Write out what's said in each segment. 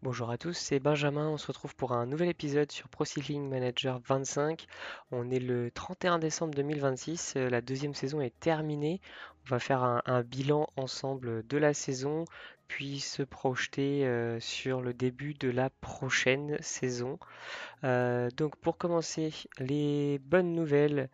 Bonjour à tous, c'est Benjamin. On se retrouve pour un nouvel épisode sur Pro Cycling Manager 25. On est le 31 décembre 2026. La deuxième saison est terminée. On va faire un bilan ensemble de la saison, puis se projeter sur le début de la prochaine saison. Donc pour commencer, les bonnes nouvelles.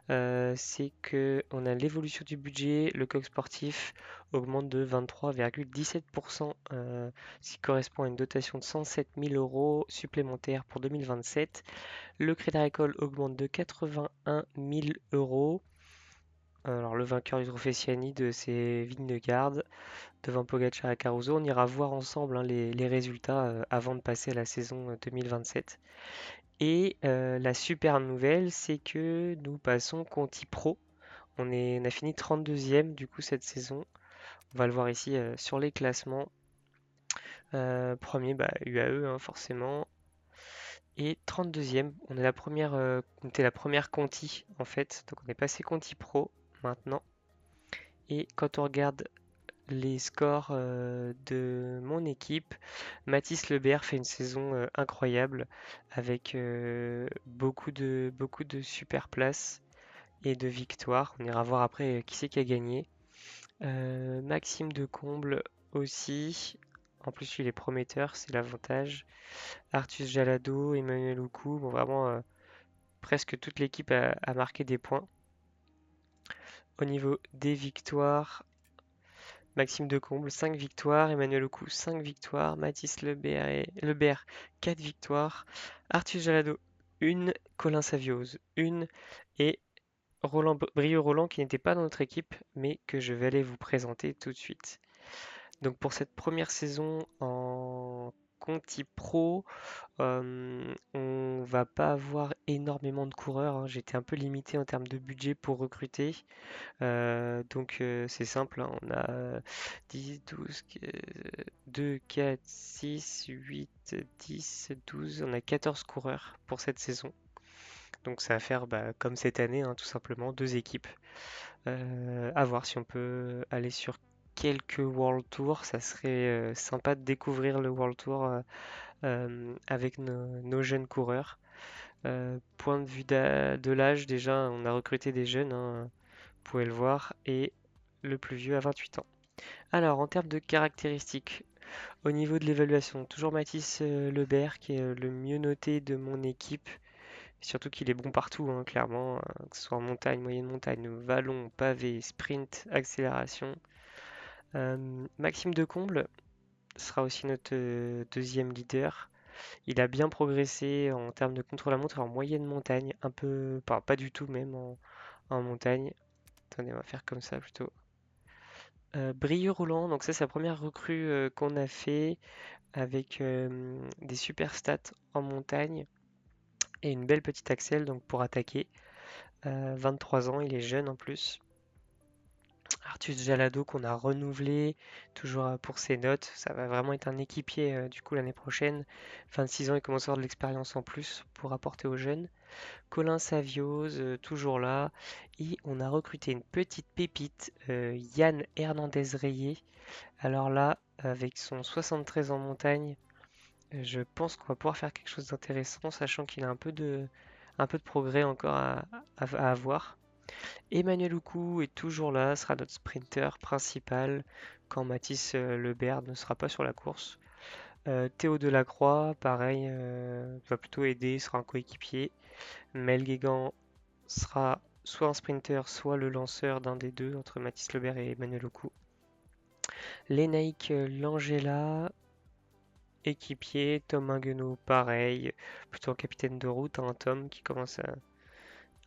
C'est que on a l'évolution du budget, le coq sportif augmente de 23,17%, ce qui correspond à une dotation de 107 000 euros supplémentaires pour 2027. Le Crédit Agricole augmente de 81 000 euros. Alors le vainqueur du trophée Cyanide, c'est Vingegaard devant Pogacar et Caruso. On ira voir ensemble hein, les résultats avant de passer à la saison 2027. Et la super nouvelle, c'est que nous passons Conti Pro. On a fini 32e du coup cette saison. On va le voir ici sur les classements. Premier, bah, UAE hein, forcément. Et 32e, on était la première Conti en fait. Donc on est passé Conti Pro maintenant. Et quand on regarde les scores de mon équipe, Mathis Lebert fait une saison incroyable avec beaucoup de super places et de victoires. On ira voir après qui c'est qui a gagné. Maxime de Comble aussi. En plus, il est prometteur, c'est l'avantage. Artus Jalado, Emmanuel Oukou. Bon, vraiment, presque toute l'équipe a marqué des points. Au niveau des victoires, Maxime de Comble, 5 victoires. Emmanuel Oukou, 5 victoires. Mathis Lebert, 4 victoires. Artus Jalado, 1. Colin Saviose, 1. Et Brieux Roland, qui n'était pas dans notre équipe, mais que je vais aller vous présenter tout de suite. Donc pour cette première saison en Conti Pro, on va pas avoir énormément de coureurs, hein. J'étais un peu limité en termes de budget pour recruter. Donc c'est simple, hein. On a 10, 12, 2, 4, 6, 8, 10, 12. On a 14 coureurs pour cette saison. Donc ça va faire bah, comme cette année, hein, tout simplement, deux équipes. À voir si on peut aller sur quelques World Tours. Ça serait sympa de découvrir le World Tour avec nos jeunes coureurs. Point de vue de l'âge, déjà, on a recruté des jeunes, hein, vous pouvez le voir, et le plus vieux à 28 ans. Alors, en termes de caractéristiques, au niveau de l'évaluation, toujours Mathis Lebert qui est le mieux noté de mon équipe. Surtout qu'il est bon partout, hein, clairement, que ce soit en montagne, moyenne montagne, vallon, pavé, sprint, accélération. Maxime Decomble sera aussi notre deuxième leader. Il a bien progressé en termes de contre-la-montre en moyenne montagne, un peu, pas du tout même en montagne. Attendez, on va faire comme ça plutôt. Brieux Roland, donc ça c'est la première recrue qu'on a fait avec des super stats en montagne et une belle petite axelle donc pour attaquer. 23 ans, il est jeune en plus. Artus Jalado qu'on a renouvelé, toujours pour ses notes. Ça va vraiment être un équipier du coup l'année prochaine. 26 ans, il commence à avoir de l'expérience en plus pour apporter aux jeunes. Colin Saviose, toujours là. Et on a recruté une petite pépite, Yann Hernandez-Reyé. Alors là, avec son 73 en montagne, je pense qu'on va pouvoir faire quelque chose d'intéressant, sachant qu'il a un peu de progrès encore à avoir. Emmanuel Oukou est toujours là, sera notre sprinter principal quand Mathis Lebert ne sera pas sur la course. Théo Delacroix, pareil, va plutôt aider, sera un coéquipier. Mel Guégan sera soit un sprinter, soit le lanceur d'un des deux entre Mathis Lebert et Emmanuel Oukou. Lénaïque Langella, équipier. Tom Inguenot, pareil, plutôt un capitaine de route, un Tom qui commence à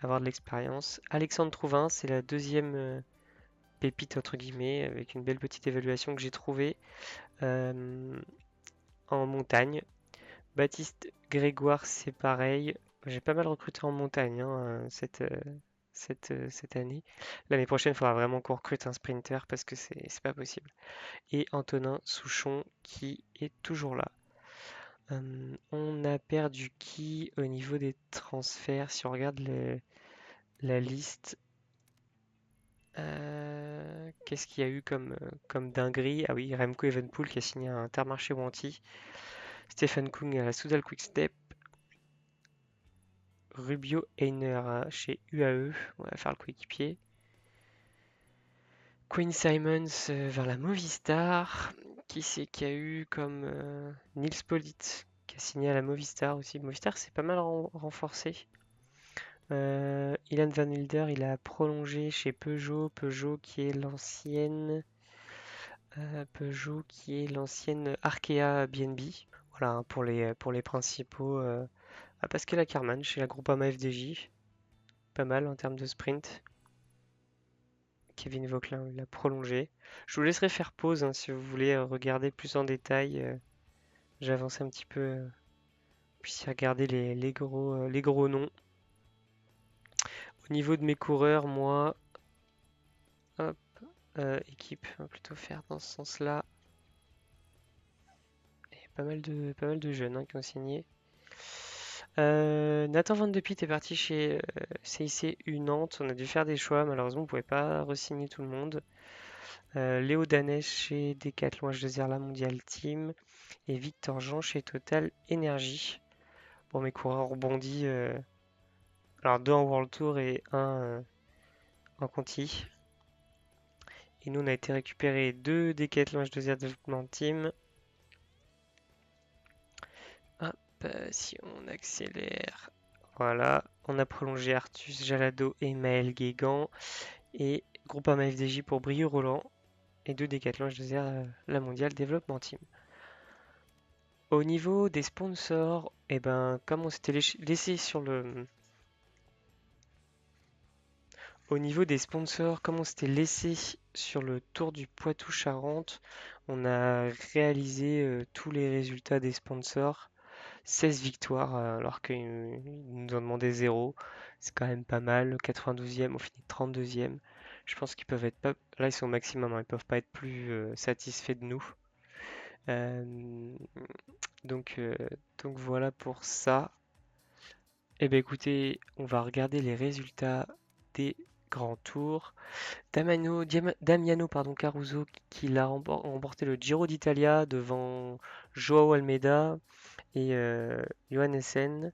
avoir de l'expérience. Alexandre Trouvin, c'est la deuxième pépite entre guillemets, avec une belle petite évaluation que j'ai trouvée euh, en montagne. Baptiste Grégoire, c'est pareil. J'ai pas mal recruté en montagne hein, cette année. L'année prochaine, il faudra vraiment qu'on recrute un sprinter parce que c'est pas possible. Et Antonin Souchon qui est toujours là. On a perdu qui au niveau des transferts? Si on regarde la liste, qu'est-ce qu'il y a eu comme dinguerie? Ah oui, Remco Evenepoel qui a signé un Intermarché Wanty. Stefan Kung à la Soudal Quick-Step. Rubio Einer chez UAE. On va faire le coéquipier. Quinn Simons vers la Movistar. Qui c'est qu'il y a eu comme Nils Politt qui a signé à la Movistar aussi. Movistar c'est pas mal renforcé. Ilan Van Wilder, il a prolongé chez Peugeot. Peugeot qui est l'ancienne Arkea BNB. Voilà, hein, pour les principaux. Pascal Ackermann chez la Groupama FDJ. Pas mal en termes de sprint. Kevin Vauquelin, il a prolongé. Je vous laisserai faire pause hein, si vous voulez regarder plus en détail. J'avance un petit peu. Puis regarder les gros noms. Au niveau de mes coureurs, moi, hop, équipe, on va plutôt faire dans ce sens-là. Il y a pas mal de jeunes hein, qui ont signé. Nathan Van de Piet est parti chez CIC-U Nantes. On a dû faire des choix. Malheureusement, on ne pouvait pas re-signer tout le monde. Léo Danès chez Decathlon H2R La Mondial Team. Et Victor Jean chez Total Energy. Bon, mes coureurs rebondis. Alors, 2 en World Tour et 1 en Conti. Et nous, on a été récupérer 2 Decathlon H2R Development Team. Hop, si on accélère. Voilà, on a prolongé Artus Jalado et Maël Guégan. Et Groupama FDJ pour Brieux Roland. Et 2 Decathlon H2R La Mondiale Development Team. Au niveau des sponsors, et ben, comme on s'était laissé sur le... Au niveau des sponsors, comme on s'était laissé sur le Tour du Poitou-Charentes, on a réalisé tous les résultats des sponsors. 16 victoires alors qu'ils nous ont demandé 0. C'est quand même pas mal. 92e, on finit 32e. Je pense qu'ils peuvent être pas... Là, ils sont au maximum, hein, ils peuvent pas être plus satisfaits de nous. Euh, donc, euh, donc voilà pour ça. Eh bien écoutez, on va regarder les résultats des grands tours. Damiano Caruso qui l'a remporté le Giro d'Italia devant Joao Almeida et Johannessen.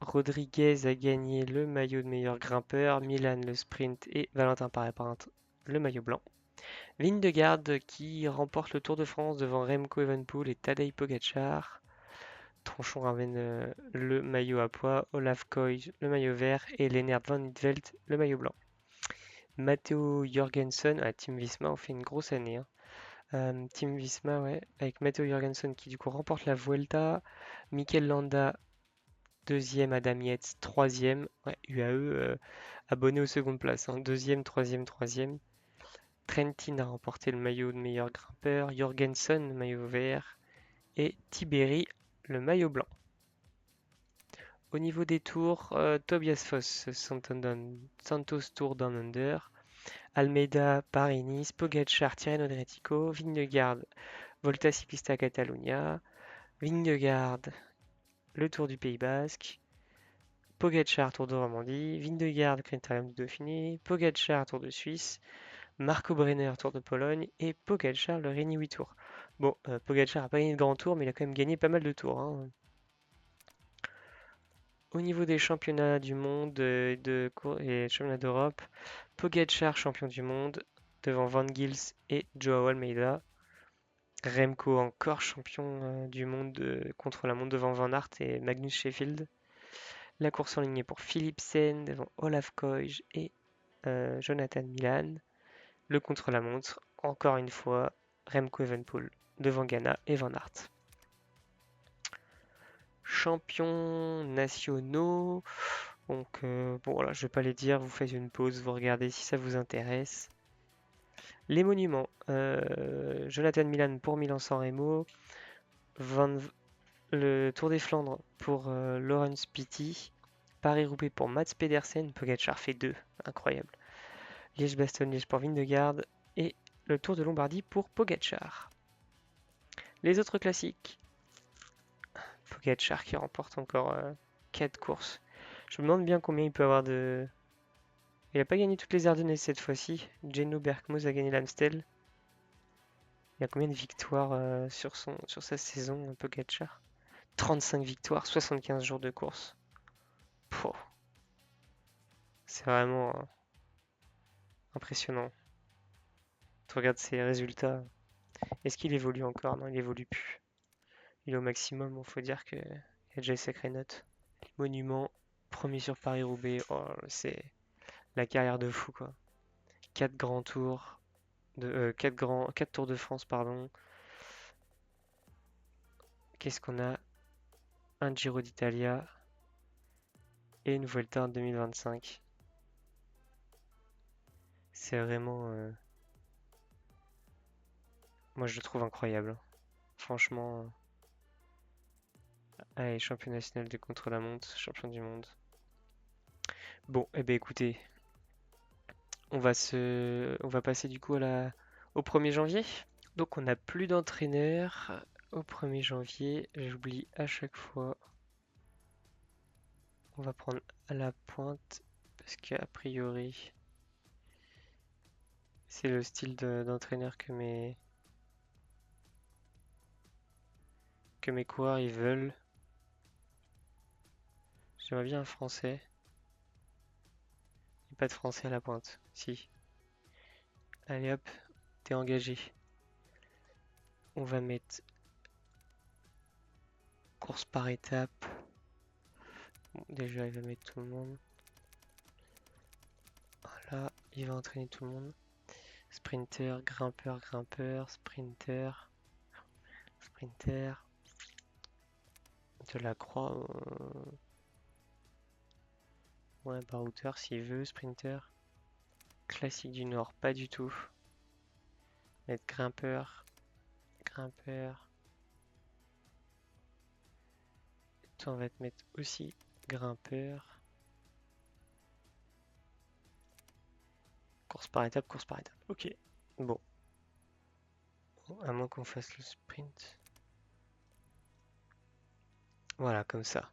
Rodriguez a gagné le maillot de meilleur grimpeur, Milan le sprint et Valentin Paré-Printre le maillot blanc. Vingegaard qui remporte le Tour de France devant Remco Evenepoel et Tadej Pogacar. Tronchon ramène le maillot à pois, Olaf Koij le maillot vert et Lennart Van Nidvelt le maillot blanc. Matteo Jorgensen à Team Visma, on fait une grosse année. Hein. Team Visma, ouais, avec Matteo Jorgensen qui du coup remporte la Vuelta, Mikel Landa deuxième, Adam Yates troisième, ouais, UAE abonné aux secondes places, hein. Deuxième, troisième. Trentin a remporté le maillot de meilleur grimpeur, Jorgensen le maillot vert et Tiberi le maillot blanc. Au niveau des tours, Tobias Foss, Santos Tour Down Under, Almeida, Paris-Nice, Pogacar, Tirreno Adriatico, Vingegaard, Volta Ciclista Catalunya, Vingegaard, le Tour du Pays Basque, Pogacar, Tour de Romandie, Vingegaard, Critérium du Dauphiné, Pogacar, Tour de Suisse, Marco Brenner, Tour de Pologne et Pogacar, le Réni 8 Tours. Bon, Pogacar n'a pas gagné de grand tour, mais il a quand même gagné pas mal de tours. Hein. Au niveau des championnats du monde et championnats d'Europe, Pogacar champion du monde devant Van Gils et Joao Almeida. Remco encore champion du monde contre la montre devant Van Aert et Magnus Sheffield. La course en ligne est pour Philipsen devant Olaf Koij et Jonathan Milan. Le contre-la-montre, encore une fois, Remco Evenepoel devant Ghana et Van Aert. Champions nationaux. Donc, bon, voilà, je ne vais pas les dire, vous faites une pause, vous regardez si ça vous intéresse. Les monuments. Jonathan Milan pour Milan-San Remo. Le Tour des Flandres pour Laurens Pitty. Paris-Roubaix pour Mats Pedersen. Pogacar fait 2, incroyable. Liège-Bastogne-Liège pour Vingegaard. Et le Tour de Lombardie pour Pogacar. Les autres classiques. Pogacar qui remporte encore 4 courses. Je me demande bien combien il peut avoir de... Il n'a pas gagné toutes les Ardennes cette fois-ci. Geno Bergmoz a gagné l'Amstel. Il a combien de victoires sur sa saison, Pogacar? 35 victoires, 75 jours de course. Pouh, c'est vraiment impressionnant. Tu regardes ses résultats. Est-ce qu'il évolue encore? Non, il évolue plus. Il est au maximum, il faut dire qu'il a déjà une sacrée note. Monument, premier sur Paris-Roubaix. Oh, c'est la carrière de fou, quoi. 4 grands tours, 4 tours de France, pardon. Qu'est-ce qu'on a? Un Giro d'Italia et une Vuelta en 2025. C'est vraiment, moi je le trouve incroyable. Franchement, allez, champion national de contre-la-montre, champion du monde. Bon, eh ben écoutez, on va passer du coup au 1er janvier. Donc on n'a plus d'entraîneur au 1er janvier. J'oublie à chaque fois. On va prendre à la pointe parce qu'a priori c'est le style d'entraîneur que mes coureurs ils veulent. J'aimerais bien un français. Il n'y a pas de français à la pointe. Si. Allez hop, t'es engagé. On va mettre course par étape. Bon, déjà il va mettre tout le monde. Voilà, il va entraîner tout le monde. Sprinter, grimpeur, grimpeur, sprinter, sprinter. De la croix. Ouais, barouteur s'il veut, sprinter. Classique du Nord, pas du tout. Mettre grimpeur, grimpeur. Toi, on va te mettre aussi grimpeur. Course par étape, course par étape. Ok. Bon. À moins qu'on fasse le sprint. Voilà, comme ça.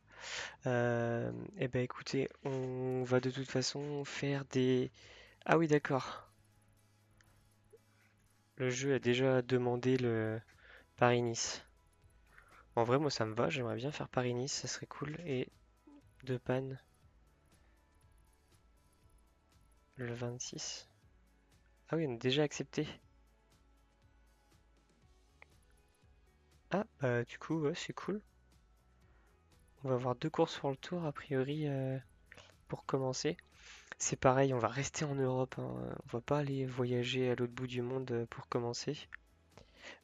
Eh ben écoutez, on va de toute façon faire des... Ah oui, d'accord. Le jeu a déjà demandé le Paris-Nice. En vrai, moi ça me va, j'aimerais bien faire Paris-Nice, ça serait cool. Et de panne le 26. Ah oui, on a déjà accepté. Ah, bah du coup, ouais, c'est cool. On va avoir 2 courses sur le tour, a priori, pour commencer. C'est pareil, on va rester en Europe, hein. On va pas aller voyager à l'autre bout du monde pour commencer.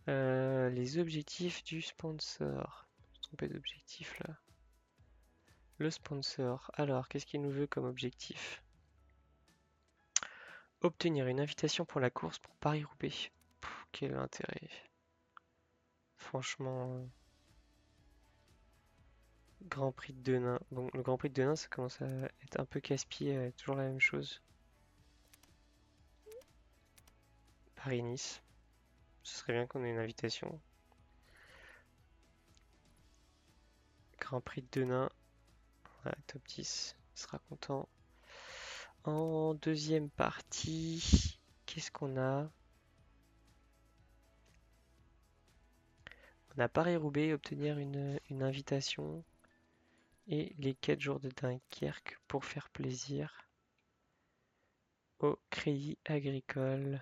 Les objectifs du sponsor. Je me suis trompé d'objectif là. Le sponsor. Alors, qu'est-ce qu'il nous veut comme objectif? Obtenir une invitation pour la course pour Paris-Roubaix. Quel intérêt. Franchement, Grand Prix de Denain. Bon, le Grand Prix de Denain, ça commence à être un peu casse-pied, toujours la même chose. Paris-Nice. Ce serait bien qu'on ait une invitation. Grand Prix de Denain. Ouais, top 10. Il sera content. En deuxième partie, qu'est-ce qu'on a? On a Paris-Roubaix, obtenir une invitation. Et les 4 jours de Dunkerque pour faire plaisir au Crédit Agricole.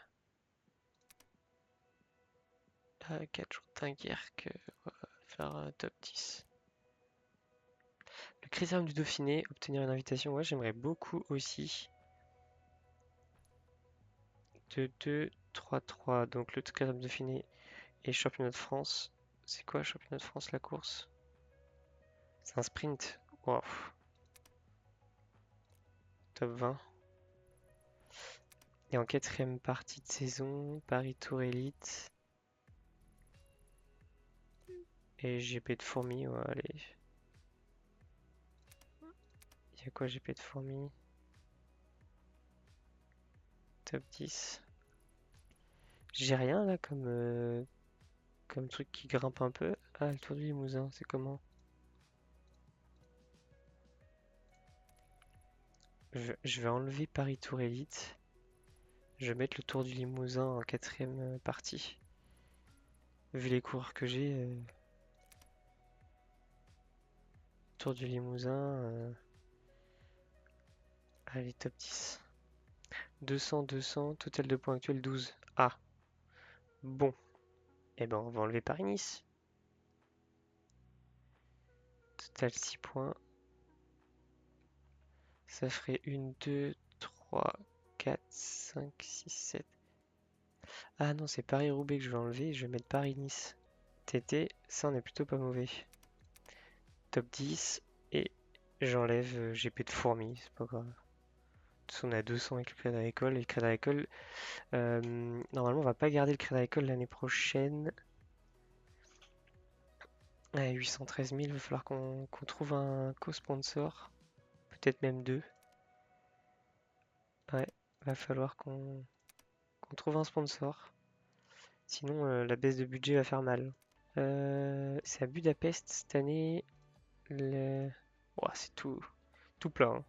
4 jours de Dunkerque, on va faire top 10. Le Critérium du Dauphiné, obtenir une invitation, ouais, j'aimerais beaucoup aussi. 2-2, 3-3, donc le Critérium du Dauphiné et Championnat de France. C'est quoi Championnat de France la course? C'est un sprint. Wow. Top 20. Et en 4ème partie de saison, Paris Tour Elite. Et GP de fourmis, ouais, allez. Il y a quoi GP de fourmis? Top 10. J'ai rien là comme truc qui grimpe un peu. Ah, le Tour du Limousin, c'est comment? Je vais enlever Paris Tour Elite. Je vais mettre le Tour du Limousin en 4ème partie. Vu les coureurs que j'ai, Tour du Limousin, allez, top 10. 200, 200, total de points actuels 12. Ah, bon. Eh ben, on va enlever Paris-Nice. Total 6 points. Ça ferait 1, 2, 3, 4, 5, 6, 7. Ah non, c'est Paris-Roubaix que je vais enlever. Je vais mettre Paris-Nice. TT, ça on est plutôt pas mauvais. Top 10. Et j'enlève GP de fourmi, c'est pas grave. De toute façon, on a 200 avec le Crédit Agricole. Et le Crédit Agricole, normalement, on va pas garder le Crédit Agricole l'année prochaine. Ouais, 813 000, il va falloir qu'on trouve un co-sponsor. Peut-être même deux. Ouais, va falloir qu'on trouve un sponsor. Sinon, la baisse de budget va faire mal. C'est à Budapest cette année. Ouah, c'est tout plein, hein.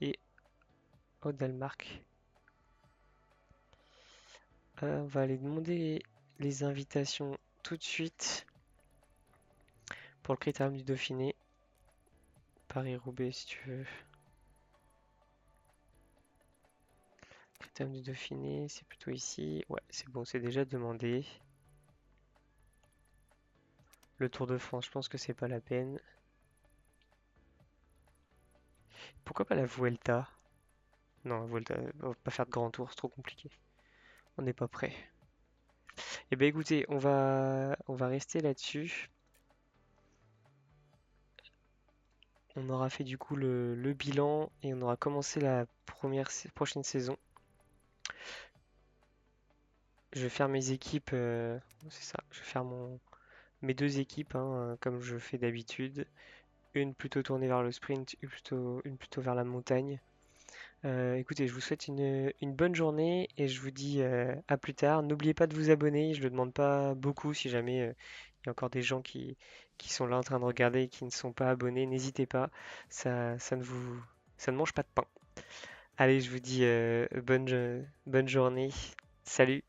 Et au Danemark. On va aller demander les invitations tout de suite pour le Critérium du Dauphiné. Paris-Roubaix si tu veux. Critérium du Dauphiné, c'est plutôt ici. Ouais, c'est bon, c'est déjà demandé. Le Tour de France, je pense que c'est pas la peine. Pourquoi pas la Vuelta? Non, la Vuelta, on va pas faire de grand tour, c'est trop compliqué. On n'est pas prêt. Eh ben écoutez, on va rester là-dessus. On aura fait du coup le bilan et on aura commencé la prochaine saison. Je vais faire mes équipes, c'est ça, je vais faire mes deux équipes hein, comme je fais d'habitude. Une plutôt tournée vers le sprint, une plutôt vers la montagne. Écoutez, je vous souhaite une bonne journée et je vous dis à plus tard. N'oubliez pas de vous abonner, je ne le demande pas beaucoup si jamais il y a encore des gens qui sont là en train de regarder et qui ne sont pas abonnés. N'hésitez pas, ça ne mange pas de pain. Allez, je vous dis bonne journée. Salut!